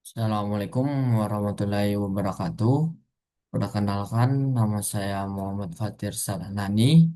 Assalamualaikum warahmatullahi wabarakatuh. Perkenalkan, nama saya Muhammad Fatir Salanani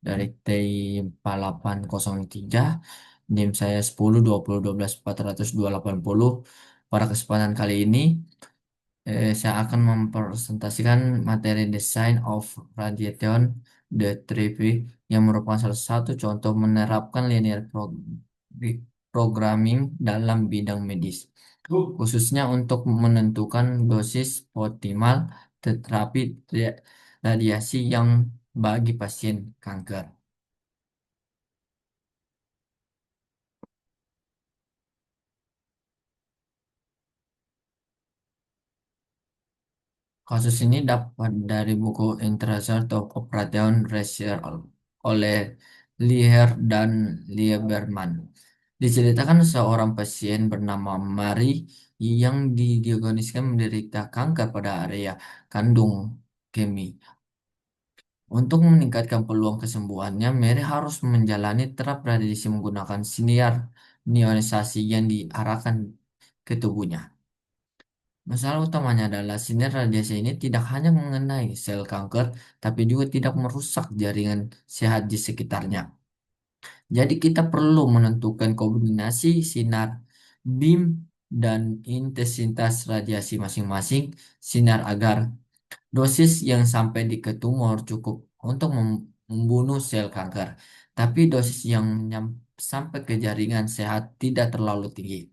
dari T4803. NIM saya 10 20 12 14 280. Pada kesempatan kali ini, saya akan mempresentasikan materi Design of Radiation the 3V yang merupakan salah satu contoh menerapkan programming dalam bidang medis, khususnya untuk menentukan dosis optimal terapi radiasi yang bagi pasien kanker. Kasus ini dapat dari buku Intransert of Operation Research oleh Lier dan Lieberman. Diceritakan seorang pasien bernama Mary yang didiagnosiskan menderita kanker pada area kandung kemih. Untuk meningkatkan peluang kesembuhannya, Mary harus menjalani terapi radiasi menggunakan sinar ionisasi yang diarahkan ke tubuhnya. Masalah utamanya adalah sinar radiasi ini tidak hanya mengenai sel kanker, tapi juga tidak merusak jaringan sehat di sekitarnya. Jadi kita perlu menentukan kombinasi sinar beam dan intensitas radiasi masing-masing sinar agar dosis yang sampai di ke tumor cukup untuk membunuh sel kanker, tapi dosis yang sampai ke jaringan sehat tidak terlalu tinggi.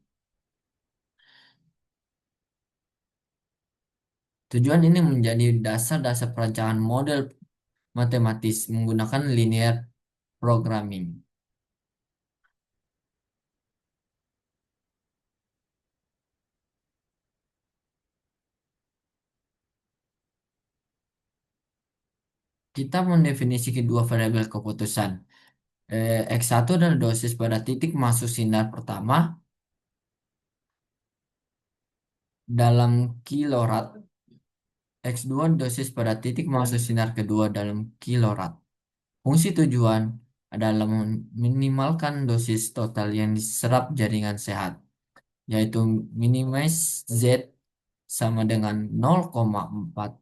Tujuan ini menjadi dasar-dasar perancangan model matematis menggunakan linear programming. Kita mendefinisi kedua variabel keputusan. X1 adalah dosis pada titik masuk sinar pertama dalam kilorad. X2 dosis pada titik masuk sinar kedua dalam kilorad. Fungsi tujuan adalah meminimalkan dosis total yang diserap jaringan sehat, yaitu minimize Z sama dengan 0,4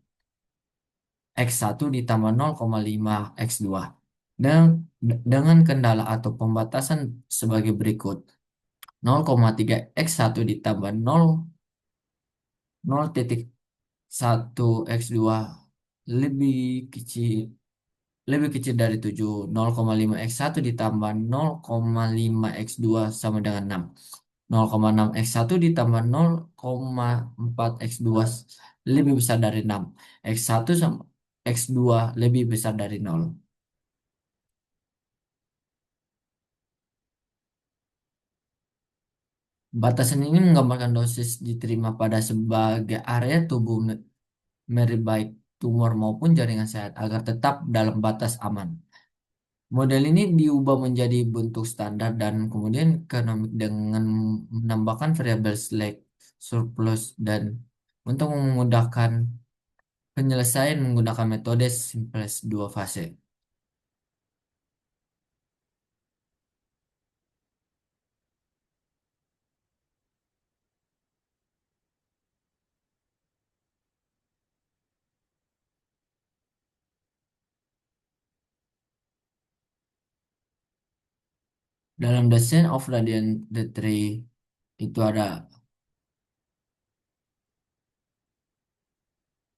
X1 ditambah 0,5 X2. Dan dengan kendala atau pembatasan sebagai berikut. 0,3 X1 ditambah 0,1 X2 lebih kecil lebih kecil dari 7. 0,5 X1 ditambah 0,5 X2 sama dengan 6. 0,6 X1 ditambah 0,4 X2 lebih besar dari 6. X1 sama X2 lebih besar dari 0. Batasan ini menggambarkan dosis diterima pada sebagai area tubuh baik tumor maupun jaringan sehat agar tetap dalam batas aman. Model ini diubah menjadi bentuk standar dan kemudian ekonomik dengan menambahkan variabel slack, surplus, dan untuk memudahkan penyelesaian menggunakan metode simplex dua fase. Dalam design of radiant the tree itu ada,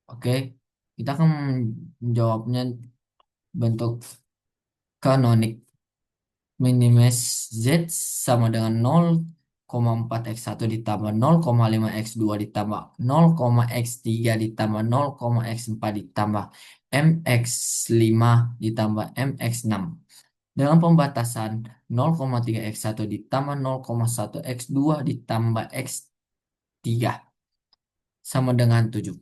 oke, kita akan menjawabnya bentuk kanonik. Minimax Z sama dengan 0,4 X1 ditambah 0,5 X2 ditambah 0,X3 ditambah 0,X4 ditambah MX5 ditambah MX6. Dengan pembatasan 0,3 X1 ditambah 0,1 X2 ditambah X3 sama dengan 7.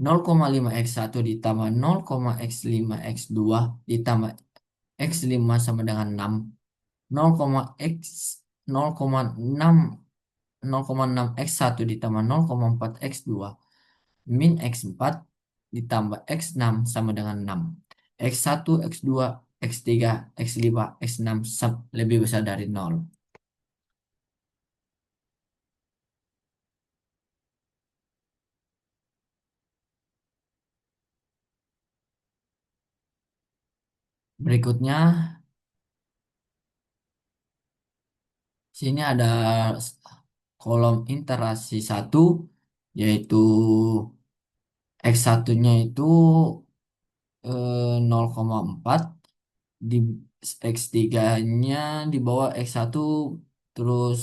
0,5 X1 ditambah 0,X5 X2 ditambah X5 sama dengan 6. 0,x 0,6 0,6 X1 ditambah 0,4 X2 min X4 ditambah X6 sama dengan 6. X1, X2, X3, X5, X6 lebih besar dari 0. Berikutnya, sini ada kolom interaksi satu, yaitu X1-nya itu 0,4, di X3-nya di bawah X1, terus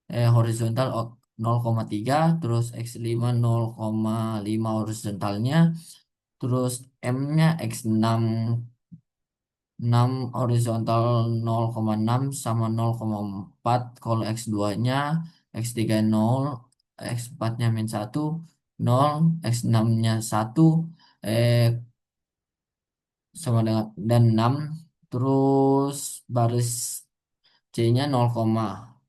horizontal 0,3, terus X5 0,5 horizontalnya, terus M-nya X6 6 horizontal 0,6 sama 0,4. Kalau X2-nya, X3 0, X4-nya -1 0, X6-nya 1, eh sama dengan dan 6, terus baris C-nya 0,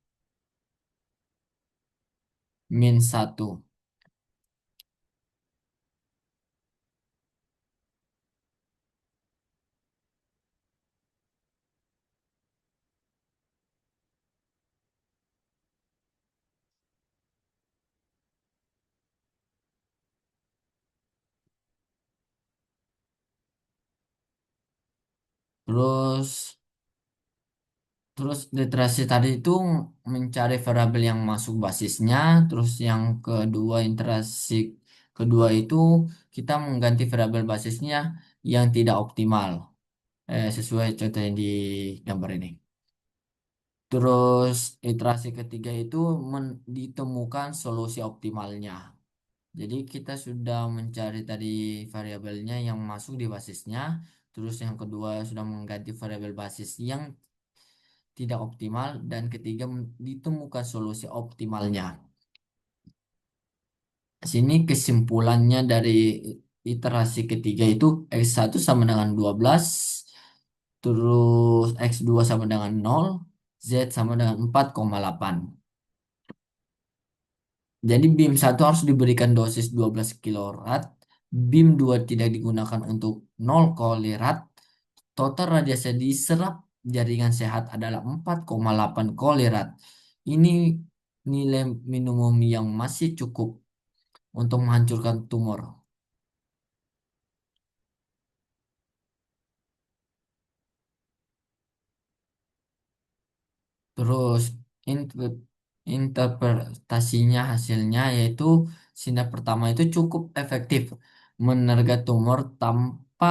-1. Terus terus literasi tadi itu mencari variabel yang masuk basisnya, terus yang kedua interaksi kedua itu kita mengganti variabel basisnya yang tidak optimal, sesuai contoh yang di gambar ini. Terus iterasi ketiga itu ditemukan solusi optimalnya. Jadi kita sudah mencari tadi variabelnya yang masuk di basisnya, terus yang kedua sudah mengganti variabel basis yang tidak optimal, dan ketiga ditemukan solusi optimalnya. Sini kesimpulannya dari iterasi ketiga itu X1 sama dengan 12, terus X2 sama dengan 0, Z sama dengan 4,8. Jadi BIM satu harus diberikan dosis 12 kilorad, BIM 2 tidak digunakan untuk 0 kolirat, total radiasi diserap jaringan sehat adalah 4,8 kolirat. Ini nilai minimum yang masih cukup untuk menghancurkan tumor. Terus in- interpretasinya hasilnya yaitu sinar pertama itu cukup efektif menerga tumor tanpa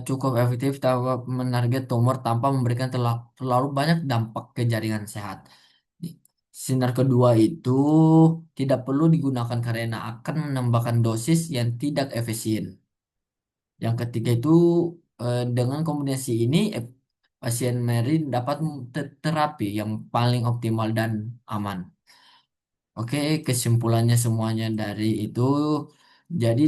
cukup efektif tanpa menarget tumor tanpa memberikan terlalu banyak dampak ke jaringan sehat. Sinar kedua itu tidak perlu digunakan karena akan menambahkan dosis yang tidak efisien. Yang ketiga itu dengan kombinasi ini pasien Mary dapat terapi yang paling optimal dan aman. Oke, kesimpulannya semuanya dari itu jadi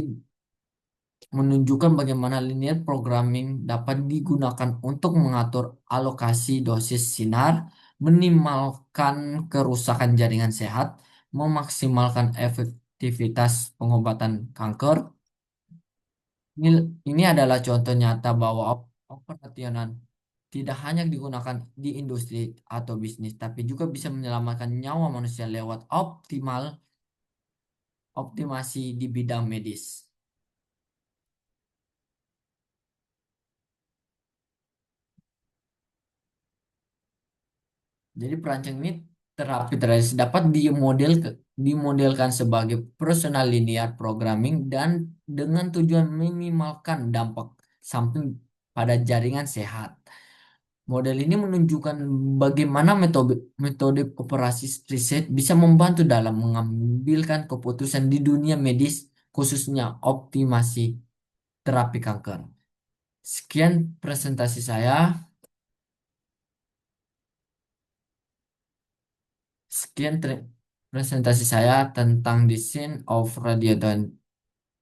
menunjukkan bagaimana linear programming dapat digunakan untuk mengatur alokasi dosis sinar, minimalkan kerusakan jaringan sehat, memaksimalkan efektivitas pengobatan kanker. Ini, ini adalah contoh nyata bahwa operasional tidak hanya digunakan di industri atau bisnis, tapi juga bisa menyelamatkan nyawa manusia lewat optimasi di bidang medis. Jadi perancang ini terapi tradisi dapat dimodelkan sebagai personal linear programming dan dengan tujuan minimalkan dampak samping pada jaringan sehat. Model ini menunjukkan bagaimana metode metode operasi riset bisa membantu dalam mengambilkan keputusan di dunia medis, khususnya optimasi terapi kanker. Sekian presentasi saya. Sekian presentasi saya tentang design of radiation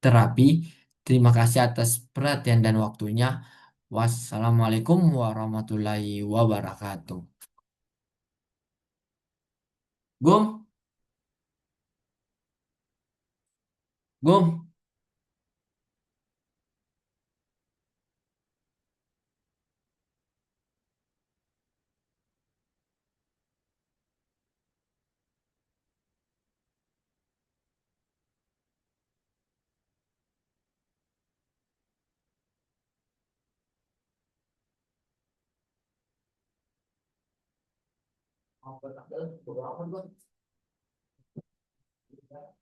therapy. Terima kasih atas perhatian dan waktunya. Wassalamualaikum warahmatullahi wabarakatuh. Gum, gum.